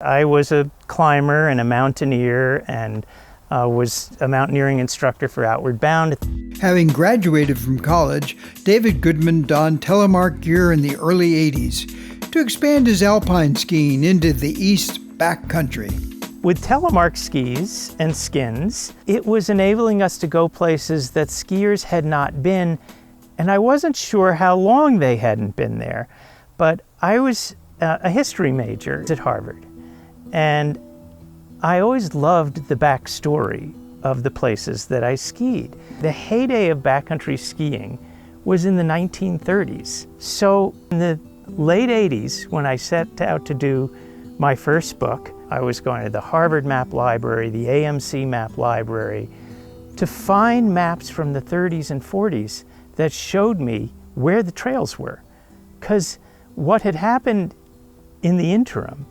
I was a climber and a mountaineer and was a mountaineering instructor for Outward Bound. Having graduated from college, David Goodman donned telemark gear in the early 80s to expand his alpine skiing into the East backcountry. With telemark skis and skins, it was enabling us to go places that skiers had not been, and I wasn't sure how long they hadn't been there. But I was a history major at Harvard, and I always loved the backstory of the places that I skied. The heyday of backcountry skiing was in the 1930s. So in the late 80s, when I set out to do my first book, I was going to the Harvard Map Library, the AMC Map Library, to find maps from the 30s and 40s that showed me where the trails were. Because what had happened in the interim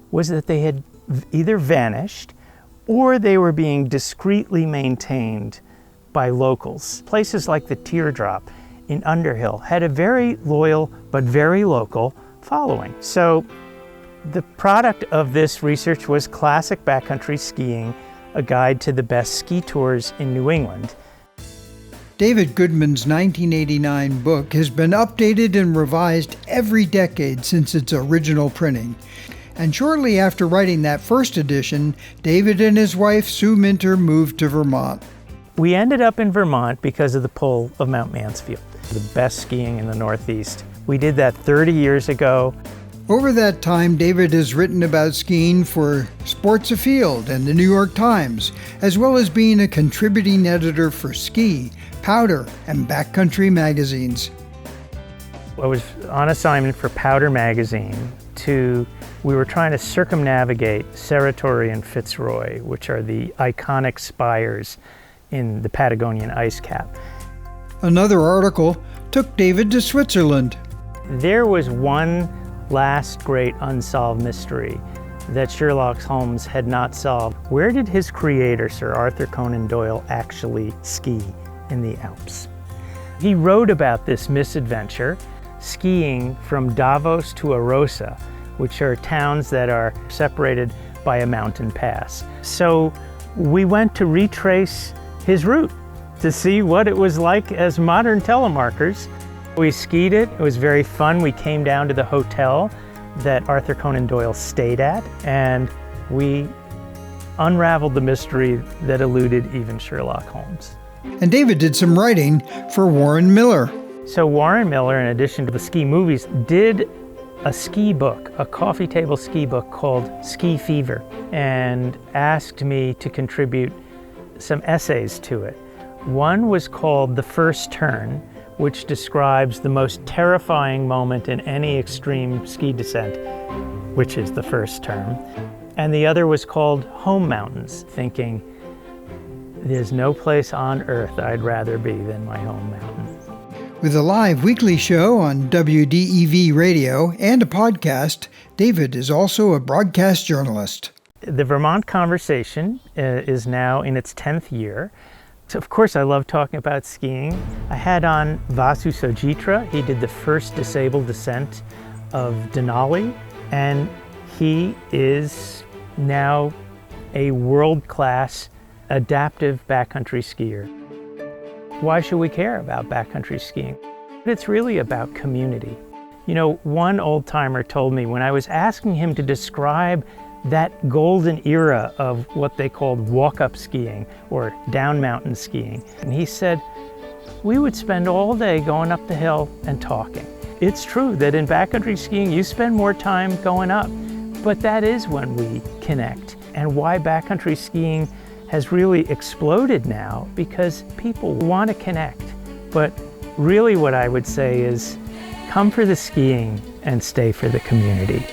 was that they had either vanished or they were being discreetly maintained by locals. Places like the Teardrop in Underhill had a very loyal but very local following. So the product of this research was Classic Backcountry Skiing, a guide to the best ski tours in New England. David Goodman's 1989 book has been updated and revised every decade since its original printing. And shortly after writing that first edition, David and his wife, Sue Minter, moved to Vermont. We ended up in Vermont because of the pull of Mount Mansfield, the best skiing in the Northeast. We did that 30 years ago. Over that time, David has written about skiing for Sports Afield and the New York Times, as well as being a contributing editor for Ski, Powder, and Backcountry magazines. I was on assignment for Powder magazine. We were trying to circumnavigate Serratori and Fitzroy, which are the iconic spires in the Patagonian ice cap. Another article took David to Switzerland. There was one last great unsolved mystery that Sherlock Holmes had not solved. Where did his creator, Sir Arthur Conan Doyle, actually ski in the Alps? He wrote about this misadventure, skiing from Davos to Arosa, which are towns that are separated by a mountain pass. So we went to retrace his route to see what it was like as modern telemarkers. We skied it. It was very fun. We came down to the hotel that Arthur Conan Doyle stayed at, and we unraveled the mystery that eluded even Sherlock Holmes. And David did some writing for Warren Miller. So Warren Miller, in addition to the ski movies, did a ski book, a coffee table ski book called Ski Fever, and asked me to contribute some essays to it. One was called The First Turn, which describes the most terrifying moment in any extreme ski descent, which is the first turn. And the other was called Home Mountains, thinking, there's no place on earth I'd rather be than my home mountain. With a live weekly show on WDEV radio and a podcast, David is also a broadcast journalist. The Vermont Conversation is now in its 10th year. So of course I love talking about skiing. I had on Vasu Sojitra. He did the first disabled descent of Denali, and he is now a world-class adaptive backcountry skier. Why should we care about backcountry skiing? It's really about community. You know, one old-timer told me when I was asking him to describe that golden era of what they called walk-up skiing or down mountain skiing, and he said, we would spend all day going up the hill and talking. It's true that in backcountry skiing you spend more time going up, but that is when we connect. And why backcountry skiing has really exploded now, because people want to connect. But really what I would say is, come for the skiing and stay for the community.